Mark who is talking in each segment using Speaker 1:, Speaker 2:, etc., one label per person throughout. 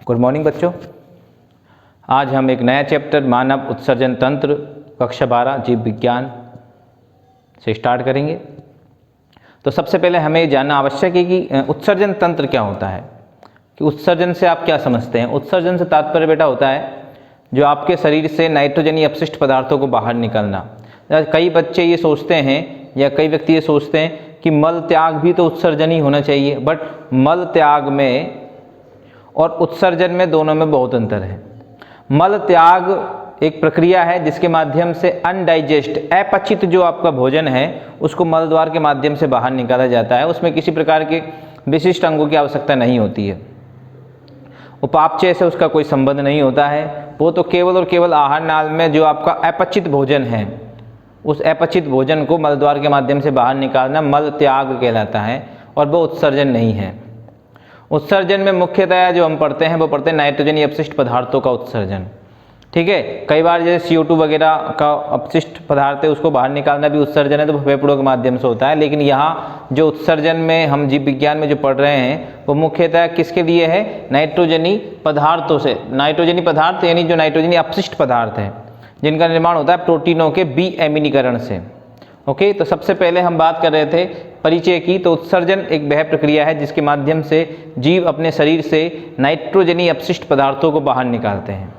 Speaker 1: Good morning बच्चों। आज हम एक नया चैप्टर मानव उत्सर्जन तंत्र कक्षा 12 जीव विज्ञान से स्टार्ट करेंगे। तो सबसे पहले हमें जानना आवश्यक है कि उत्सर्जन तंत्र क्या होता है, कि उत्सर्जन से आप क्या समझते हैं। उत्सर्जन से तात्पर्य बेटा होता है जो आपके शरीर से नाइट्रोजनी अपशिष्ट पदार्थों को बाहर निकालना। कई बच्चे ये सोचते हैं या कई व्यक्ति ये सोचते हैं कि मल त्याग भी तो उत्सर्जन ही होना चाहिए, बट मल त्याग में और उत्सर्जन में दोनों में बहुत अंतर है। मल त्याग एक प्रक्रिया है जिसके माध्यम से अनडाइजेस्ट अपचित जो आपका भोजन है उसको मल द्वार के माध्यम से बाहर निकाला जाता है। उसमें किसी प्रकार के विशिष्ट अंगों की आवश्यकता नहीं होती है, उपापचय से उसका कोई संबंध नहीं होता है। वो तो केवल और केवल आहार नाल में जो आपका अपचित भोजन है उस अपचित भोजन को मल द्वार के माध्यम से बाहर निकालना मल त्याग कहलाता है, और वो उत्सर्जन नहीं है। उत्सर्जन में मुख्यतः जो हम पढ़ते हैं वो पढ़ते हैं नाइट्रोजनी अपशिष्ट पदार्थों का उत्सर्जन। ठीक है, कई बार जैसे CO2 वगैरह का अपशिष्ट पदार्थ है उसको बाहर निकालना भी उत्सर्जन है, तो फेफड़ों के माध्यम से होता है। लेकिन यहाँ जो उत्सर्जन में हम जीव विज्ञान में जो पढ़ रहे हैं वो मुख्यतः किसके लिए है, नाइट्रोजनी पदार्थों से। नाइट्रोजनी पदार्थ यानी जो नाइट्रोजनी अपशिष्ट पदार्थ हैं जिनका निर्माण होता है प्रोटीनों के विअमीनीकरण से। ओके, तो सबसे पहले हम बात कर रहे थे परिचय की। तो उत्सर्जन एक वह प्रक्रिया है जिसके माध्यम से जीव अपने शरीर से नाइट्रोजनी अपशिष्ट पदार्थों को बाहर निकालते हैं।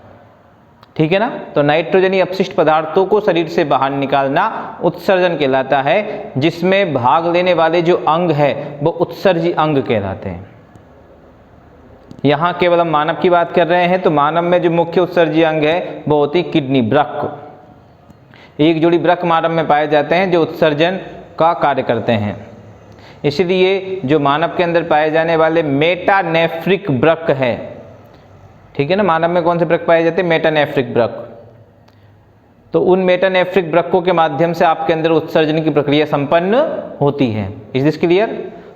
Speaker 1: ठीक है ना, तो नाइट्रोजनी अपशिष्ट पदार्थों को शरीर से बाहर निकालना उत्सर्जन कहलाता है, जिसमें भाग लेने वाले जो अंग है वो उत्सर्जी अंग कहलाते हैं। यहाँ केवल हम मानव की बात कर रहे हैं, तो मानव में जो मुख्य उत्सर्जी अंग है वो होती किडनी, वृक्क। एक जोड़ी वृक्क मानव में पाए जाते हैं जो उत्सर्जन का कार्य करते हैं। इसलिए जो मानव के अंदर पाए जाने वाले मेटानेफ्रिक वृक्क है, ठीक है ना, मानव में कौन से वृक्क पाए जाते हैं, मेटानेफ्रिक वृक्क। तो उन मेटानेफ्रिक वृक्कों के माध्यम से आपके अंदर उत्सर्जन की प्रक्रिया संपन्न होती है। Is this clear?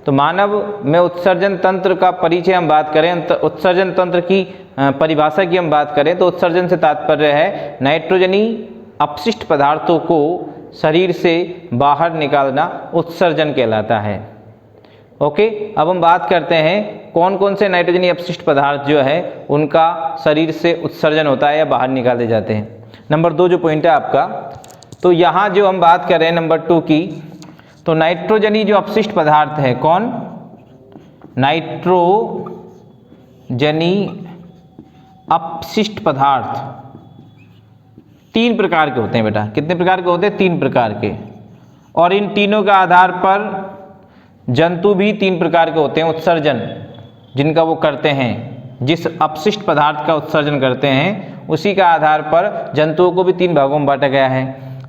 Speaker 1: तो मानव में उत्सर्जन तंत्र का परिचय हम बात करें, उत्सर्जन तंत्र की परिभाषा की हम बात करें तो उत्सर्जन से तात्पर्य है नाइट्रोजनी अपशिष्ट पदार्थों को शरीर से बाहर निकालना उत्सर्जन कहलाता है। ओके, अब हम बात करते हैं कौन कौन से नाइट्रोजनी अपशिष्ट पदार्थ जो है उनका शरीर से उत्सर्जन होता है या बाहर निकाले जाते हैं। नंबर 2 जो पॉइंट है आपका, तो यहाँ जो हम बात कर रहे हैं नंबर 2 की, तो नाइट्रोजनी जो अपशिष्ट पदार्थ है, कौन, नाइट्रोजनी अपशिष्ट पदार्थ 3 प्रकार के होते हैं बेटा। कितने प्रकार के होते हैं? 3 प्रकार के। और इन तीनों के आधार पर जंतु भी 3 प्रकार के होते हैं उत्सर्जन जिनका वो करते हैं। जिस अपशिष्ट पदार्थ का उत्सर्जन करते हैं उसी के आधार पर जंतुओं को भी 3 भागों में बांटा गया है।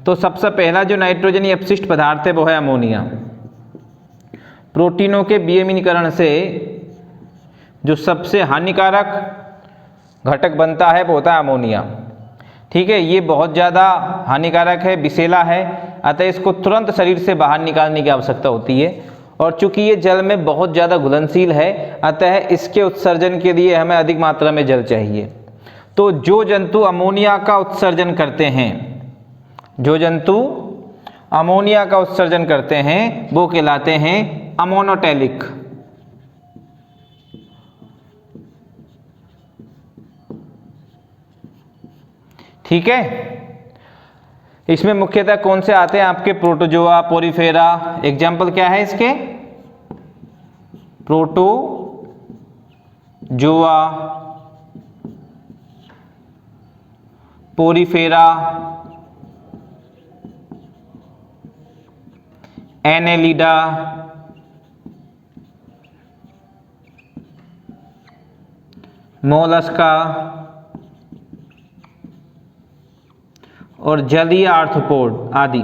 Speaker 1: तो सबसे पहला जो नाइट्रोजनी अपशिष्ट पदार्थ है वो है अमोनिया। प्रोटीनों के विअमीनीकरण से जो सबसे हानिकारक घटक बनता है वो होता है अमोनिया। ठीक है, ये बहुत ज़्यादा हानिकारक है, विषैला है, अतः इसको तुरंत शरीर से बाहर निकालने की आवश्यकता होती है। और चूंकि ये जल में बहुत ज़्यादा घुलनशील है अतः इसके उत्सर्जन के लिए हमें अधिक मात्रा में जल चाहिए। तो जो जंतु अमोनिया का उत्सर्जन करते हैं, जो जंतु अमोनिया का उत्सर्जन करते हैं वो कहलाते हैं अमोनोटेलिक। ठीक है, इसमें मुख्यतः कौन से आते हैं आपके, प्रोटोजोआ, पोरीफेरा। एग्जाम्पल क्या है इसके, प्रोटोजोआ, पोरीफेरा, एनेलिडा, मोलस्का और जलीय आर्थ्रोपोड आदि।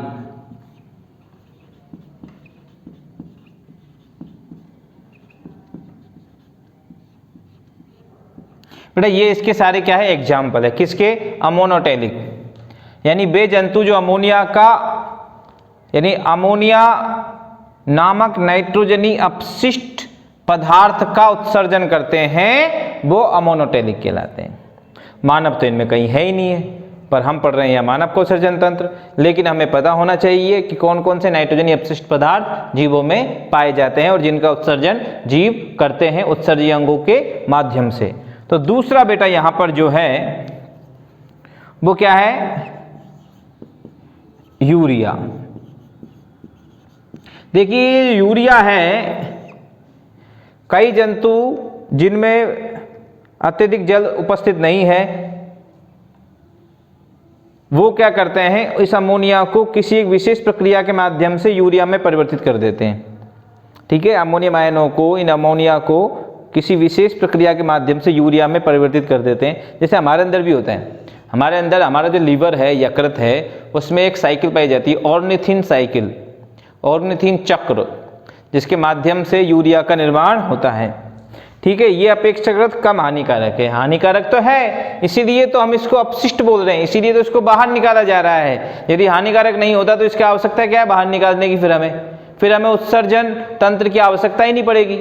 Speaker 1: बेटा ये इसके सारे क्या है, एग्जाम्पल है किसके, अमोनोटेलिक। यानी वे जंतु जो अमोनिया का यानी अमोनिया नामक नाइट्रोजनी अपशिष्ट पदार्थ का उत्सर्जन करते हैं वो अमोनोटेलिक कहलाते हैं। मानव तो इनमें कहीं है ही नहीं है, पर हम पढ़ रहे हैं मानव को उत्सर्जन तंत्र। लेकिन हमें पता होना चाहिए कि कौन कौन से नाइट्रोजनी अपशिष्ट पदार्थ जीवों में पाए जाते हैं और जिनका उत्सर्जन जीव करते हैं उत्सर्जी अंगों के माध्यम से। तो दूसरा बेटा यहां पर जो है वो क्या है, यूरिया। देखिए यूरिया है, कई जंतु जिनमें अत्यधिक जल उपस्थित नहीं है वो क्या करते हैं, इस अमोनिया को किसी एक विशेष प्रक्रिया के माध्यम से यूरिया में परिवर्तित कर देते हैं। ठीक है, अमोनियम आयनों को, इन अमोनिया को किसी विशेष प्रक्रिया के माध्यम से यूरिया में परिवर्तित कर देते हैं। जैसे हमारे अंदर भी होता है, हमारे अंदर हमारा जो लीवर है, यकृत है, उसमें एक साइकिल पाई जाती है, ऑर्निथिन साइकिल, ऑर्निथिन चक्र, जिसके माध्यम से यूरिया का निर्माण होता है। ठीक है, ये अपेक्षाकृत कम हानिकारक है। हानिकारक तो है, इसीलिए तो हम इसको अपशिष्ट बोल रहे हैं, इसीलिए तो इसको बाहर निकाला जा रहा है। यदि हानिकारक नहीं होता तो इसकी आवश्यकता क्या है बाहर निकालने की, फिर हमें उत्सर्जन तंत्र की आवश्यकता ही नहीं पड़ेगी।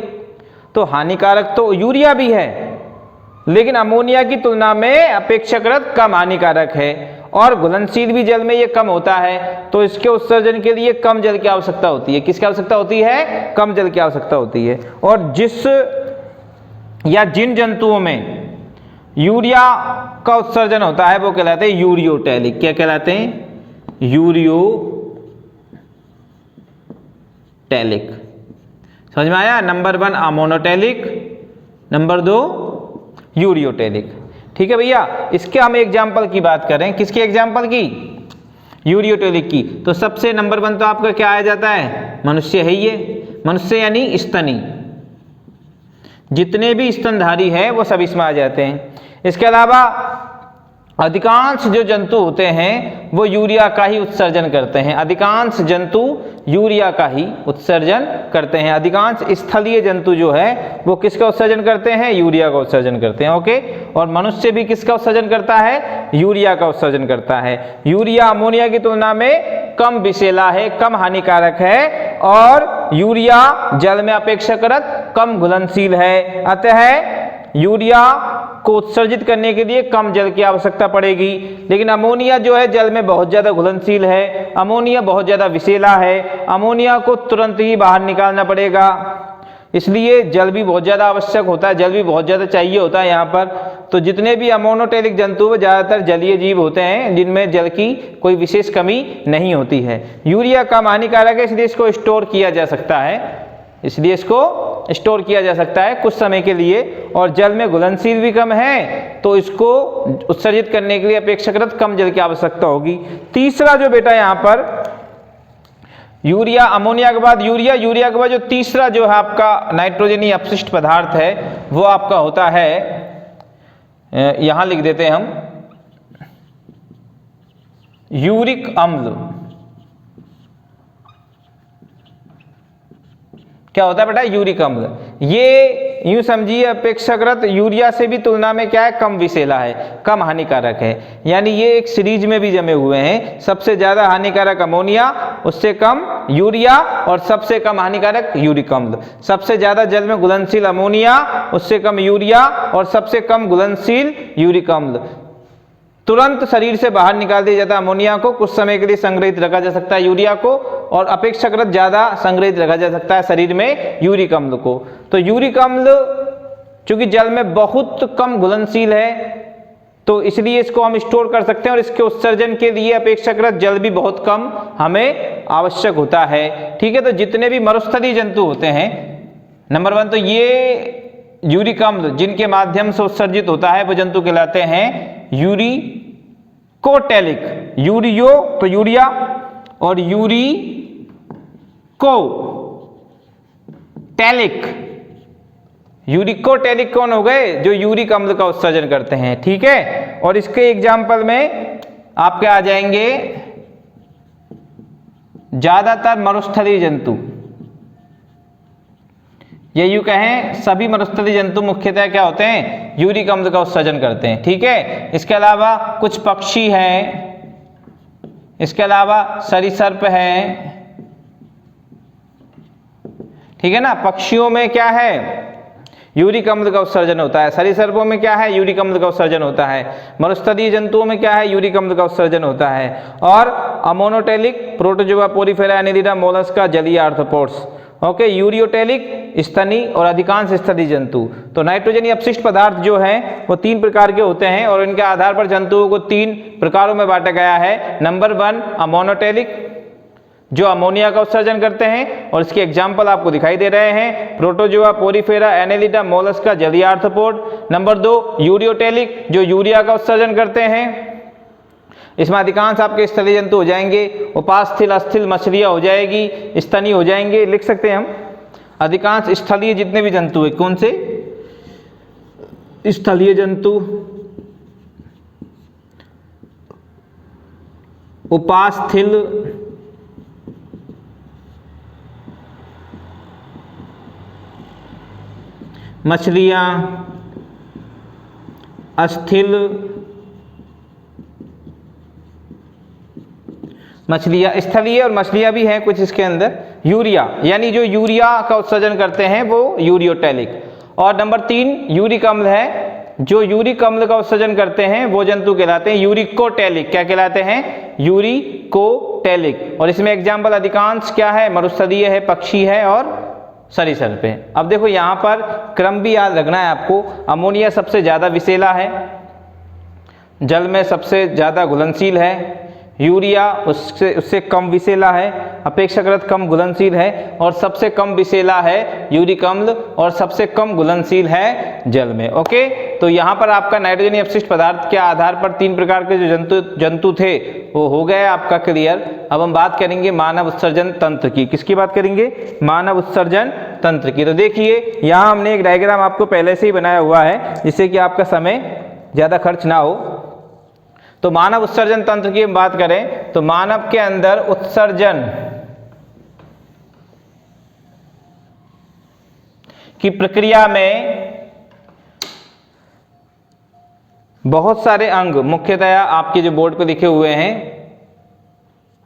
Speaker 1: तो हानिकारक तो यूरिया भी है, लेकिन अमोनिया की तुलना में अपेक्षाकृत कम हानिकारक है, और घुलनशील भी जल में ये कम होता है, तो इसके उत्सर्जन के लिए कम जल की आवश्यकता होती है। किसकी आवश्यकता होती है, कम जल की आवश्यकता होती है। और जिन जंतुओं में यूरिया का उत्सर्जन होता है वो कहलाते हैं यूरियोटैलिक। क्या कहलाते हैं, यूरियोटैलिक। समझ में आया, नंबर 1 अमोनोटैलिक, नंबर 2 यूरियोटैलिक। ठीक है भैया, इसके हम एग्जाम्पल की बात करें, किसके एग्जाम्पल की, यूरियोटैलिक की। तो सबसे नंबर 1 तो आपका क्या आ जाता है, मनुष्य है। ये मनुष्य यानी स्तनी, जितने भी स्तनधारी है वो सब इसमें आ जाते हैं। इसके अलावा अधिकांश जो जंतु होते हैं वो यूरिया का ही उत्सर्जन करते हैं। अधिकांश जंतु यूरिया का ही उत्सर्जन करते हैं। अधिकांश स्थलीय जंतु जो है वो किसका उत्सर्जन करते हैं, यूरिया का उत्सर्जन करते हैं। ओके, और मनुष्य भी किसका उत्सर्जन करता है, यूरिया का उत्सर्जन करता है। यूरिया अमोनिया की तुलना में कम विषैला है, कम हानिकारक है, और यूरिया जल में अपेक्षाकृत कम घुलनशील है। अतः यूरिया को उत्सर्जित करने के लिए कम जल की आवश्यकता पड़ेगी। लेकिन अमोनिया जो है जल में बहुत ज़्यादा घुलनशील है, अमोनिया बहुत ज़्यादा विषैला है, अमोनिया को तुरंत ही बाहर निकालना पड़ेगा, इसलिए जल भी बहुत ज़्यादा आवश्यक होता है, जल भी बहुत ज़्यादा चाहिए होता है यहाँ पर। तो जितने भी अमोनोटैलिक जंतु वो ज़्यादातर जलीय जीव होते हैं जिनमें जल की कोई विशेष कमी नहीं होती है। यूरिया कम हानिकारक है, इसलिए इसको स्टोर किया जा सकता है, इसलिए इसको स्टोर किया जा सकता है कुछ समय के लिए, और जल में घुलनशील भी कम है तो इसको उत्सर्जित करने के लिए अपेक्षाकृत कम जल की आवश्यकता होगी। तीसरा जो बेटा यहाँ पर यूरिया, अमोनिया के बाद यूरिया, यूरिया के बाद जो तीसरा जो है आपका नाइट्रोजनी अपशिष्ट पदार्थ है वो आपका होता है, यहां लिख देते हैं हम, यूरिक अम्ल। क्या होता है बेटा, यूरिक अम्ल। ये यूं समझिए अपेक्षाकृत यूरिया से भी तुलना में क्या है, कम विषैला है, कम हानिकारक है। यानी ये एक सीरीज में भी जमे हुए हैं, सबसे ज्यादा हानिकारक अमोनिया, उससे कम यूरिया, और सबसे कम हानिकारक यूरिक अम्ल। सबसे ज्यादा जल में घुलनशील अमोनिया, उससे कम यूरिया, और सबसे कम घुलनशील यूरिक अम्ल। तुरंत शरीर से बाहर निकाल दिया जाता है अमोनिया को, कुछ समय के लिए संग्रहित रखा जा सकता है यूरिया को, और अपेक्षाकृत ज्यादा संग्रहित रखा जा सकता है शरीर में यूरिक अम्ल को। तो यूरिक अम्ल चूंकि जल में बहुत कम घुलनशील है तो इसलिए इसको हम स्टोर कर सकते हैं, और इसके उत्सर्जन के लिए अपेक्षाकृत जल भी बहुत कम हमें आवश्यक होता है। ठीक है, तो जितने भी मरुस्थलीय जंतु होते हैं, नंबर 1 तो ये यूरिक अम्ल जिनके माध्यम से उत्सर्जित होता है वो जंतु कहलाते हैं यूरिकोटैलिक। यूरियो तो यूरिया, और यूरिकोटैलिक, यूरिकोटैलिक कौन हो गए, जो यूरिक अम्ल का उत्सर्जन करते हैं। ठीक है, और इसके एग्जाम्पल में आपके आ जाएंगे ज्यादातर मरुस्थलीय जंतु, ये यूं कहें सभी मरुस्थलीय जंतु मुख्यतः क्या होते हैं, यूरिक अम्ल का उत्सर्जन करते हैं। ठीक है, इसके अलावा कुछ पक्षी हैं, इसके अलावा सरीसृप हैं। ठीक है ना, पक्षियों में क्या है, यूरिक अम्ल का उत्सर्जन होता है। सरीसृपों में क्या है, यूरिक अम्ल का उत्सर्जन होता है। मरुस्थलीय जंतुओं में क्या है, यूरिक अम्ल का उत्सर्जन होता है। और ammonotelic, protozoa, Porifera, Annelida, Mollusca, जलीय आर्थ्रोपोड्स, ओके, यूरियोटेलिक, स्तनी और अधिकांश स्तनी जंतु। तो नाइट्रोजनीय अपशिष्ट पदार्थ जो हैं वो 3 प्रकार के होते हैं और इनके आधार पर जंतुओं को 3 प्रकारों में बांटा गया है। नंबर 1 अमोनोटेलिक, जो अमोनिया का उत्सर्जन करते हैं और इसके एग्जाम्पल आपको दिखाई दे रहे हैं, प्रोटोजोआ, पोरीफेरा, एनेलिडा, मोलस्का, जलीय आर्थ्रोपोड। नंबर 2 यूरियोटेलिक, जो यूरिया का उत्सर्जन करते हैं, इसमें अधिकांश आपके स्थलीय जंतु हो जाएंगे, उपास्थल अस्थिल मछलियां हो जाएगी, स्तनी हो जाएंगे, लिख सकते हैं हम। अधिकांश स्थलीय जितने भी जंतु है, कौन से स्थलीय जंतु, उपास्थल, मछलियां, अस्थिल मछलियां, स्थलीय और मछलियां भी हैं कुछ इसके अंदर। यूरिया, यानी जो यूरिया का उत्सर्जन करते हैं वो यूरियोटेलिक। और नंबर 3 यूरिक अम्ल है, जो यूरिक अम्ल का उत्सर्जन करते हैं वो जंतु कहलाते हैं यूरिकोटेलिक। क्या कहलाते हैं? यूरिकोटेलिक। और इसमें एग्जाम्पल अधिकांश क्या है? मरुस्थलीय है, पक्षी है और सरीसृप है। अब देखो यहाँ पर क्रम भी याद रखना है आपको। अमोनिया सबसे ज़्यादा विषैला है, जल में सबसे ज़्यादा घुलनशील है। यूरिया उससे कम विषैला है, अपेक्षाकृत कम घुलनशील है। और सबसे कम विषैला है यूरिक अम्ल और सबसे कम घुलनशील है जल में। ओके, तो यहाँ पर आपका नाइट्रोजनीय अपशिष्ट पदार्थ के आधार पर 3 प्रकार के जो जंतु थे वो हो गया आपका क्लियर। अब हम बात करेंगे मानव उत्सर्जन तंत्र की। किसकी बात करेंगे? मानव उत्सर्जन तंत्र की। तो देखिए यहाँ हमने एक डायग्राम आपको पहले से ही बनाया हुआ है जिससे कि आपका समय ज़्यादा खर्च ना हो। तो मानव उत्सर्जन तंत्र की हम बात करें तो मानव के अंदर उत्सर्जन की प्रक्रिया में बहुत सारे अंग मुख्यतया आपके जो बोर्ड पे लिखे हुए हैं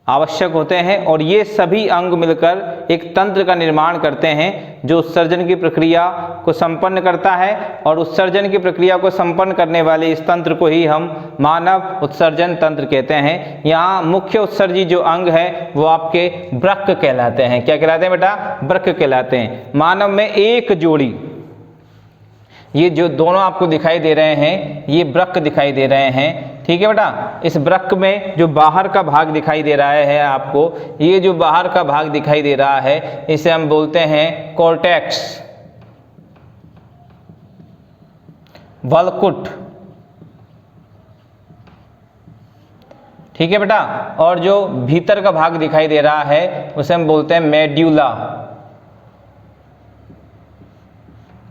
Speaker 1: आवश्यक होते हैं और ये सभी अंग मिलकर एक तंत्र का निर्माण करते हैं जो उत्सर्जन की प्रक्रिया को संपन्न करता है। और उत्सर्जन की प्रक्रिया को संपन्न करने वाले इस तंत्र को ही हम मानव उत्सर्जन तंत्र कहते हैं। यहाँ मुख्य उत्सर्जी जो अंग है वो आपके वृक्क कहलाते हैं। क्या कहलाते हैं बेटा? वृक्क कहलाते हैं। मानव में एक जोड़ी, ये जो दोनों आपको दिखाई दे रहे हैं ये वृक्क दिखाई दे रहे हैं, ठीक है बेटा। इस वृक्क में जो बाहर का भाग दिखाई दे रहा है आपको, ये जो बाहर का भाग दिखाई दे रहा है इसे हम बोलते हैं कॉर्टेक्स, वल्कुट, ठीक है बेटा। और जो भीतर का भाग दिखाई दे रहा है उसे हम बोलते हैं मेड्यूला,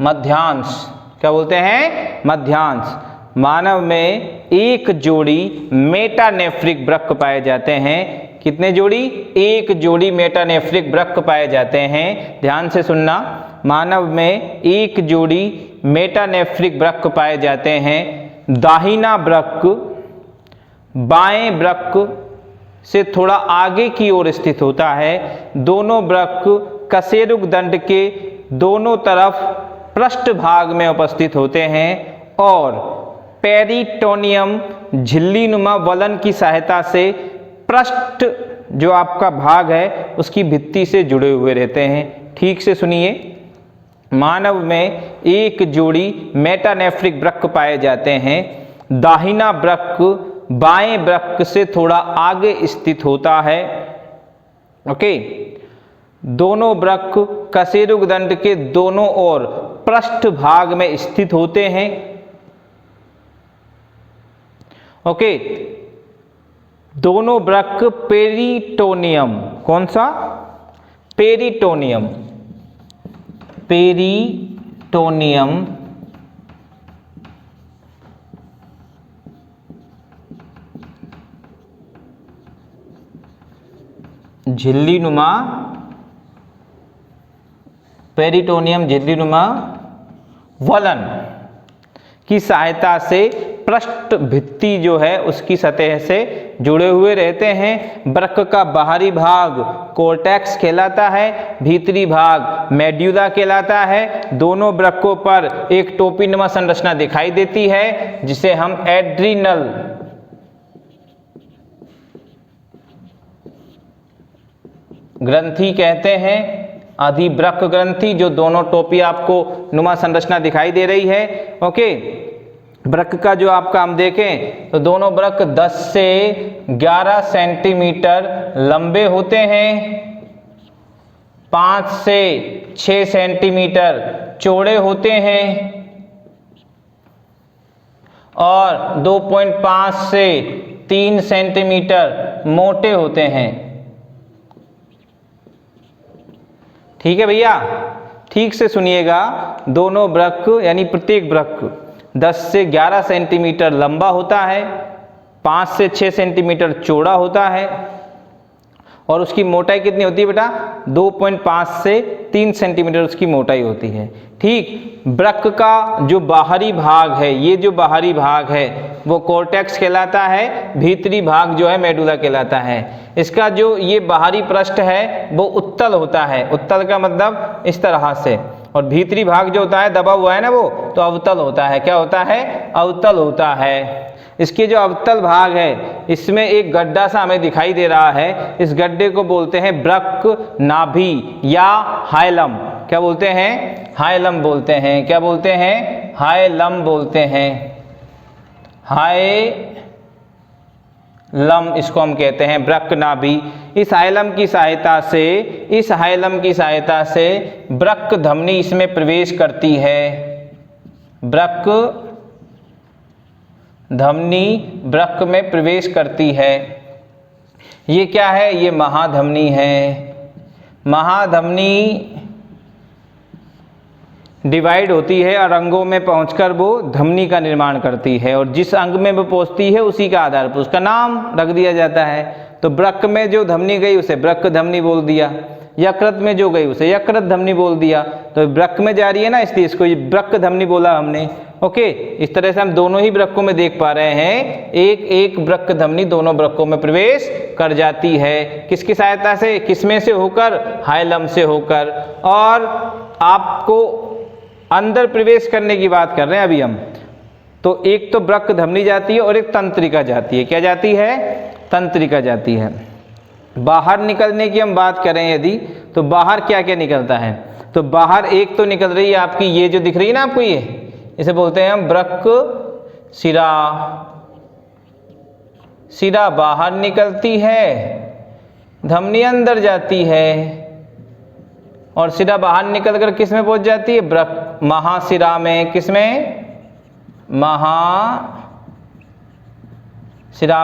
Speaker 1: मध्यांश। क्या बोलते हैं? मध्यांश। मानव में एक जोड़ी मेटानेफ्रिक वृक्क पाए जाते हैं। कितने जोड़ी? एक जोड़ी मेटानेफ्रिक वृक्क पाए जाते हैं। ध्यान से सुनना, मानव में एक जोड़ी मेटानेफ्रिक वृक्क पाए जाते हैं। दाहिना वृक्क बाएं वृक्क से थोड़ा आगे की ओर स्थित होता है। दोनों वृक्क कशेरुक दंड के दोनों तरफ पृष्ठ भाग में उपस्थित होते हैं और पेरिटोनियम झिल्लीनुमा वलन की सहायता से पृष्ठ जो आपका भाग है उसकी भित्ति से जुड़े हुए रहते हैं। ठीक से सुनिए, मानव में एक जोड़ी मेटानेफ्रिक वृक्क पाए जाते हैं। दाहिना वृक्क बाएं वृक्क से थोड़ा आगे स्थित होता है। ओके, दोनों वृक्क कशेरुक दंड के दोनों ओर पृष्ठ भाग में स्थित होते हैं। ओके, दोनों वृक्क पेरिटोनियम, कौन सा? पेरिटोनियम, पेरिटोनियम झिल्लीनुमा, पेरिटोनियम झिल्लीनुमा वलन की सहायता से पृष्ठ भित्ति जो है उसकी सतह से जुड़े हुए रहते हैं। वृक्क का बाहरी भाग कॉर्टेक्स कहलाता है, भीतरी भाग मेड्यूला कहलाता है। दोनों वृक्कों पर एक टोपीनुमा संरचना दिखाई देती है जिसे हम एड्रिनल ग्रंथि कहते हैं। अधिवृक्क ग्रंथि, जो दोनों टोपी आपको नुमा संरचना दिखाई दे रही है। ओके, वृक्क का जो आपका हम देखें तो दोनों वृक्क 10 से 11 सेंटीमीटर लंबे होते हैं, 5 से 6 सेंटीमीटर चौड़े होते हैं और 2.5 से 3 सेंटीमीटर मोटे होते हैं। ठीक है भैया, ठीक से सुनिएगा। दोनों वृक्क यानी प्रत्येक वृक्क 10 से 11 सेंटीमीटर लंबा होता है, 5 से 6 सेंटीमीटर चौड़ा होता है और उसकी मोटाई कितनी होती है बेटा? 2.5 से 3 सेंटीमीटर उसकी मोटाई होती है। ठीक, वृक्क का जो बाहरी भाग है, ये जो बाहरी भाग है वो कॉर्टेक्स कहलाता है, भीतरी भाग जो है मेडुला कहलाता है। इसका जो ये बाहरी पृष्ठ है वो उत्तल होता है, उत्तल का मतलब इस तरह से, और भीतरी भाग जो होता है दबा हुआ है ना वो तो अवतल होता है। क्या होता है? अवतल होता है। इसके जो अवतल भाग है इसमें एक गड्ढा सा हमें दिखाई दे रहा है, इस गड्ढे को बोलते हैं वृक्क नाभि या हाइलम। क्या बोलते हैं? हाइलम बोलते हैं। क्या बोलते हैं? हाइलम बोलते हैं। हाइलम इसको हम कहते हैं, वृक्क नाभि। इस हाइलम की सहायता से वृक्क धमनी इसमें प्रवेश करती है। वृक्क धमनी वृक्क में प्रवेश करती है। ये क्या है? ये महाधमनी है। महाधमनी डिवाइड होती है और अंगों में पहुंचकर वो धमनी का निर्माण करती है और जिस अंग में वो पहुंचती है उसी का आधार पर उसका नाम रख दिया जाता है। तो वृक्क में जो धमनी गई उसे वृक्क धमनी बोल दिया, यकृत में जो गई उसे यकृत धमनी बोल दिया। तो वृक्क में जा रही है ना, इसलिए इसको वृक्क धमनी बोला हमने। ओके, इस तरह से हम दोनों ही वृक्कों में देख पा रहे हैं, एक एक वृक्क धमनी दोनों वृक्कों में प्रवेश कर जाती है। किसकी सहायता से? किसमें से होकर? हाइलम से होकर। और आपको अंदर प्रवेश करने की बात कर रहे हैं अभी हम, तो एक तो वृक्क धमनी जाती है और एक तंत्रिका जाती है। क्या जाती है? तंत्रिका जाती है। बाहर निकलने की हम बात करें यदि, तो बाहर क्या क्या निकलता है? तो बाहर एक तो निकल रही है आपकी ये जो दिख रही है ना आपको, ये इसे बोलते हैं हम वृक्क शिरा। शिरा बाहर निकलती है, धमनी अंदर जाती है और शिरा बाहर निकलकर किस में पहुंच जाती है? वृक्क महाशिरा में। किस में? महाशिरा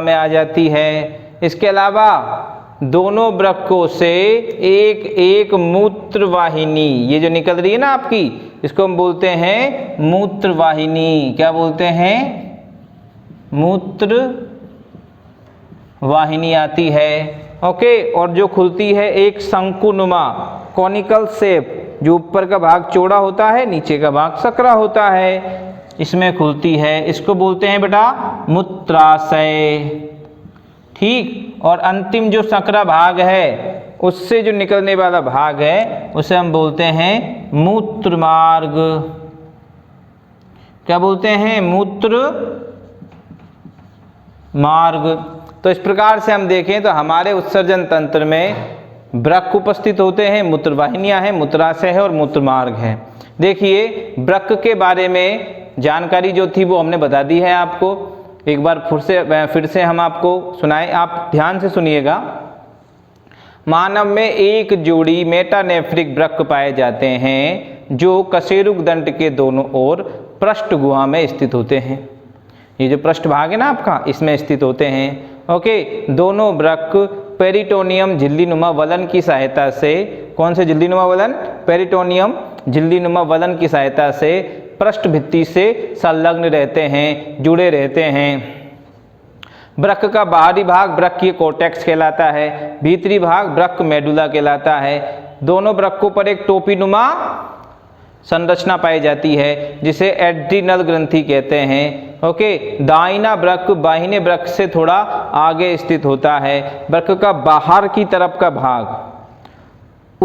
Speaker 1: में आ जाती है। इसके अलावा दोनों वृक्कों से एक एक मूत्रवाहिनी, ये जो निकल रही है ना आपकी, इसको हम बोलते हैं मूत्रवाहिनी। क्या बोलते हैं? मूत्रवाहिनी आती है। ओके, और जो खुलती है एक शंकुनुमा कॉनिकल शेप, जो ऊपर का भाग चौड़ा होता है, नीचे का भाग सकरा होता है, इसमें खुलती है। इसको बोलते हैं बेटा मूत्राशय। ठीक, और अंतिम जो सकरा भाग है उससे जो निकलने वाला भाग है उसे हम बोलते हैं मूत्र मार्ग। क्या बोलते हैं? मूत्र मार्ग। तो इस प्रकार से हम देखें तो हमारे उत्सर्जन तंत्र में वृक्क उपस्थित होते हैं, मूत्रवाहिनियां हैं, मूत्राशय है और मूत्रमार्ग है। देखिए, वृक्क के बारे में जानकारी जो थी वो हमने बता दी है आपको। एक बार फिर से हम आपको सुनाएं, आप ध्यान से सुनिएगा। मानव में एक जोड़ी मेटानेफ्रिक वृक्क पाए जाते हैं जो कशेरुक दंड के दोनों ओर पृष्ठ गुहा में स्थित होते हैं। ये जो पृष्ठ भाग है ना आपका, इसमें स्थित होते हैं। ओके, दोनों वृक्क पेरिटोनियम झिल्लीनुमा वलन की सहायता से, कौन से झिल्लीनुमा वलन? पेरिटोनियम झिल्लीनुमा वलन की सहायता से पृष्ठ भित्ति से संलग्न रहते हैं, जुड़े रहते हैं। वृक्क का बाहरी भाग वृक्कीय कॉर्टेक्स कहलाता है, भीतरी भाग वृक्क मेडुला कहलाता है। दोनों वृक्कों पर एक टोपीनुमा संरचना पाई जाती है जिसे एड्रिनल ग्रंथि कहते हैं। ओके, दाहिना वृक्क बाहिने वृक्क से थोड़ा आगे स्थित होता है। वृक्क का बाहर की तरफ का भाग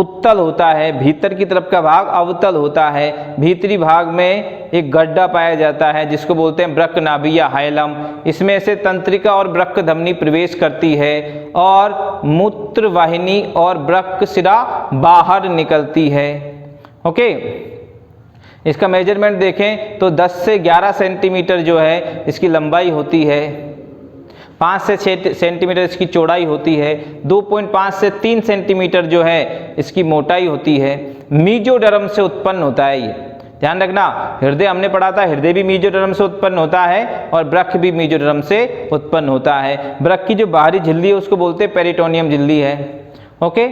Speaker 1: उत्तल होता है, भीतर की तरफ का भाग अवतल होता है, भीतरी भाग में एक गड्ढा पाया जाता है जिसको बोलते हैं वृक्क नाभि या हाइलम। इसमें से तंत्रिका और वृक्क धमनी प्रवेश करती है और मूत्र वाहिनी और वृक्क शिरा बाहर निकलती है। ओके, इसका मेजरमेंट देखें तो 10 से 11 सेंटीमीटर जो है इसकी लंबाई होती है, 5 से 6 सेंटीमीटर इसकी चौड़ाई होती है, 2.5 से 3 सेंटीमीटर जो है इसकी मोटाई होती है। मीजोडर्म से उत्पन्न होता है ये, ध्यान रखना। हृदय हमने पढ़ा था, हृदय भी मीजोडर्म से उत्पन्न होता है और वृक्क भी मीजोडर्म से उत्पन्न होता है। वृक्क की जो बाहरी झिल्ली है उसको बोलते हैं पेरिटोनियम झिल्ली है। ओके,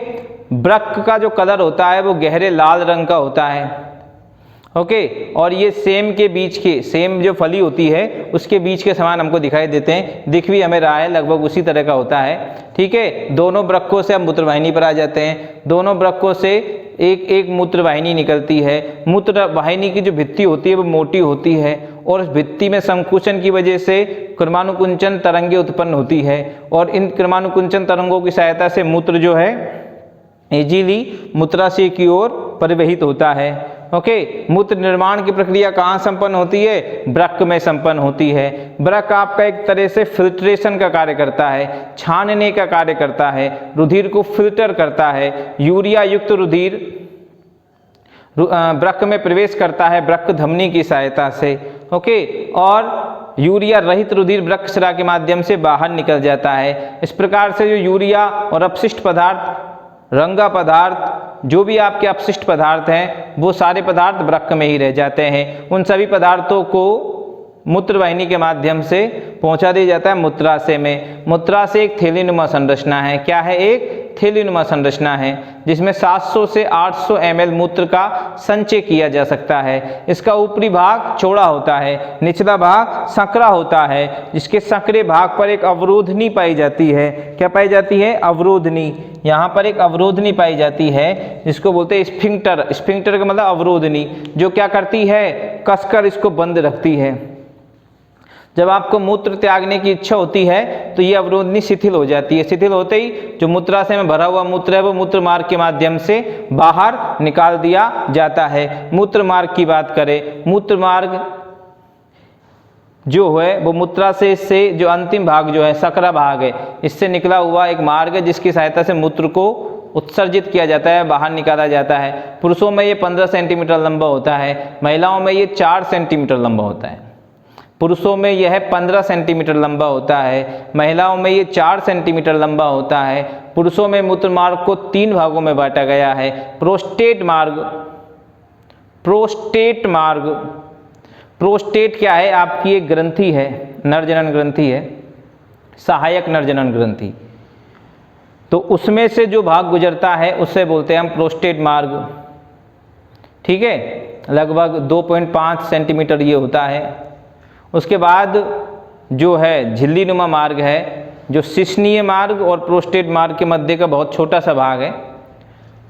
Speaker 1: वृक्क का जो कलर होता है वो गहरे लाल रंग का होता है। ओके, और ये सेम के बीच के, सेम जो फली होती है उसके बीच के समान हमको दिखाई देते हैं, दिख भी हमें रहा है लगभग उसी तरह का होता है। ठीक है, दोनों वृक्कों से हम मूत्रवाहिनी पर आ जाते हैं। दोनों वृक्कों से एक एक मूत्रवाहिनी निकलती है। मूत्रवाहिनी की जो भित्ति होती है वो मोटी होती है और उस भित्ति में संकुचन की वजह से क्रमानुकुंचन तरंगें उत्पन्न होती है और इन क्रमानुकुंचन तरंगों की सहायता से मूत्र जो है इजीली मूत्राशय की ओर परिवहित होता है। ओके, मूत्र निर्माण की प्रक्रिया कहाँ संपन्न होती है? वृक्क में संपन्न होती है। वृक्क आपका एक तरह से फिल्ट्रेशन का कार्य करता है, छानने का कार्य करता है, रुधिर को फिल्टर करता है। यूरिया युक्त रुधिर वृक्क में प्रवेश करता है वृक्क धमनी की सहायता से। ओके, और यूरिया रहित रुधिर वृक्क शिरा के माध्यम से बाहर निकल जाता है। इस प्रकार से जो यूरिया और अपशिष्ट पदार्थ, रंगा पदार्थ, जो भी आपके अपशिष्ट पदार्थ हैं वो सारे पदार्थ वृक्क में ही रह जाते हैं। उन सभी पदार्थों को मूत्रवाहिनी के माध्यम से पहुंचा दिया जाता है मूत्राशय में। मूत्राशय एक थैलीनुमा संरचना है। क्या है? एक थैलीनुमा संरचना है जिसमें 700 से 800 ml मूत्र का संचय किया जा सकता है। इसका ऊपरी भाग चौड़ा होता है, निचला भाग संकरा होता है, जिसके संकरे भाग पर एक अवरोधनी पाई जाती है। क्या पाई जाती है? अवरोधनी। यहाँ पर एक अवरोधनी पाई जाती है जिसको बोलते हैं स्फिंक्टर। स्फिंक्टर का मतलब अवरोधनी, जो क्या करती है? कसकर इसको बंद रखती है। जब आपको मूत्र त्यागने की इच्छा होती है तो ये अवरोधनी शिथिल हो जाती है। शिथिल होते ही जो मूत्राशय में भरा हुआ मूत्र है वो मूत्र मार्ग के माध्यम से बाहर निकाल दिया जाता है। मूत्र मार्ग की बात करें, मूत्र मार्ग जो है वो मूत्राशय से जो अंतिम भाग जो है सकरा भाग है, इससे निकला हुआ एक मार्ग है जिसकी सहायता से मूत्र को उत्सर्जित किया जाता है, बाहर निकाला जाता है। पुरुषों में ये 15 सेंटीमीटर लंबा होता है, महिलाओं में ये 4 सेंटीमीटर लंबा होता है। पुरुषों में यह 15 सेंटीमीटर लंबा होता है, महिलाओं में ये 4 सेंटीमीटर लंबा होता है। पुरुषों में मूत्र मार्ग को 3 भागों में बांटा गया है। प्रोस्टेट मार्ग, प्रोस्टेट मार्ग, प्रोस्टेट क्या है? आपकी एक ग्रंथि है, नरजनन ग्रंथि है, सहायक नरजनन ग्रंथि। तो उसमें से जो भाग गुजरता है उसे बोलते हैं हम प्रोस्टेट मार्ग। ठीक है, लगभग 2.5 सेंटीमीटर ये होता है। उसके बाद जो है झिल्लीनुमा मार्ग है, जो शिश्नीय मार्ग और प्रोस्टेट मार्ग के मध्य का बहुत छोटा सा भाग है।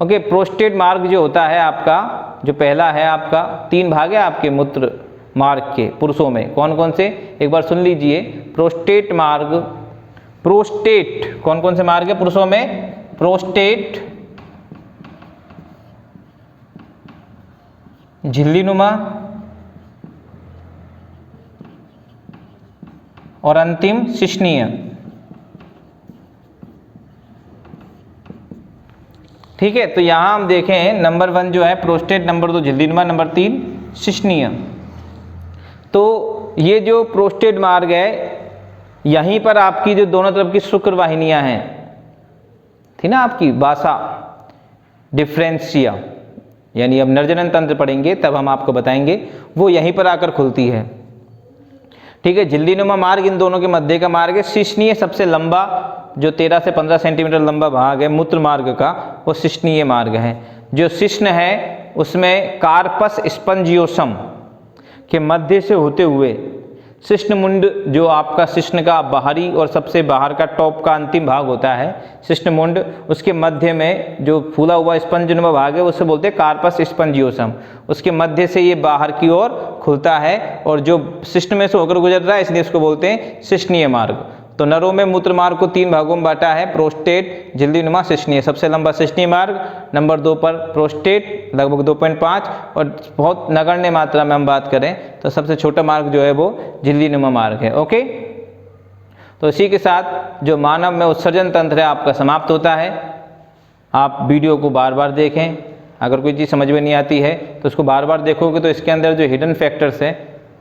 Speaker 1: ओके, प्रोस्टेट मार्ग जो होता है आपका, जो पहला है आपका, 3 भाग है आपके मूत्र मार्ग के पुरुषों में। कौन कौन से? एक बार सुन लीजिए। प्रोस्टेट मार्ग, प्रोस्टेट कौन कौन से मार्ग है पुरुषों में? प्रोस्टेट, झिल्लीनुमा और अंतिम शिश्नीय। ठीक है, तो यहां हम देखें नंबर 1 जो है प्रोस्टेट, नंबर 2 झिल्लीनुमा, नंबर 3 शिश्नीय। तो ये जो प्रोस्टेट मार्ग है, यहीं पर आपकी जो दोनों तरफ की शुक्र वाहिनियां हैं थी ना आपकी, वासा डिफरेंशिया, यानी अब नरजनन तंत्र पढ़ेंगे तब हम आपको बताएंगे, वो यहीं पर आकर खुलती है। ठीक है, झिल्लीनुमा मार्ग इन दोनों के मध्य का मार्ग है। शिश्नीय सबसे लंबा, जो 13 से 15 सेंटीमीटर लंबा भाग है मूत्र मार्ग का, वो शिश्नीय मार्ग है। जो शिश्न है उसमें कार्पस स्पंजियोसम के मध्य से होते हुए शिश्न मुंड, जो आपका शिश्न का बाहरी और सबसे बाहर का टॉप का अंतिम भाग होता है शिश्न मुंड, उसके मध्य में जो फूला हुआ स्पंजनुमा भाग है उसे बोलते हैं कार्पस स्पंजियोसम। उसके मध्य से ये बाहर की ओर खुलता है और जो शिश्न में से होकर गुजर रहा है इसलिए इसको बोलते हैं शिश्नीय मार्ग। तो नरों में मूत्र मार्ग को 3 भागों में बांटा है, प्रोस्टेट, झिल्लीनुमा, शिश्नीय। सबसे लंबा शिश्नीय मार्ग, नंबर 2 पर प्रोस्टेट लगभग 2.5, और बहुत नगण्य मात्रा में हम बात करें तो सबसे छोटा मार्ग जो है वो झिल्लीनुमा मार्ग है। ओके, तो इसी के साथ जो मानव में उत्सर्जन तंत्र है आपका समाप्त होता है। आप वीडियो को बार बार देखें, अगर कोई चीज़ समझ में नहीं आती है तो उसको बार बार देखोगे तो इसके अंदर जो हिडन फैक्टर्स हैं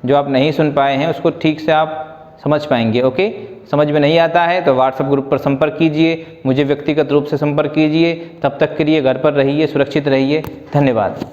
Speaker 1: जो आप नहीं सुन पाए हैं उसको ठीक से आप समझ पाएंगे। ओके, समझ में नहीं आता है तो व्हाट्सएप ग्रुप पर संपर्क कीजिए, मुझे व्यक्तिगत रूप से संपर्क कीजिए। तब तक के लिए घर पर रहिए, सुरक्षित रहिए। धन्यवाद।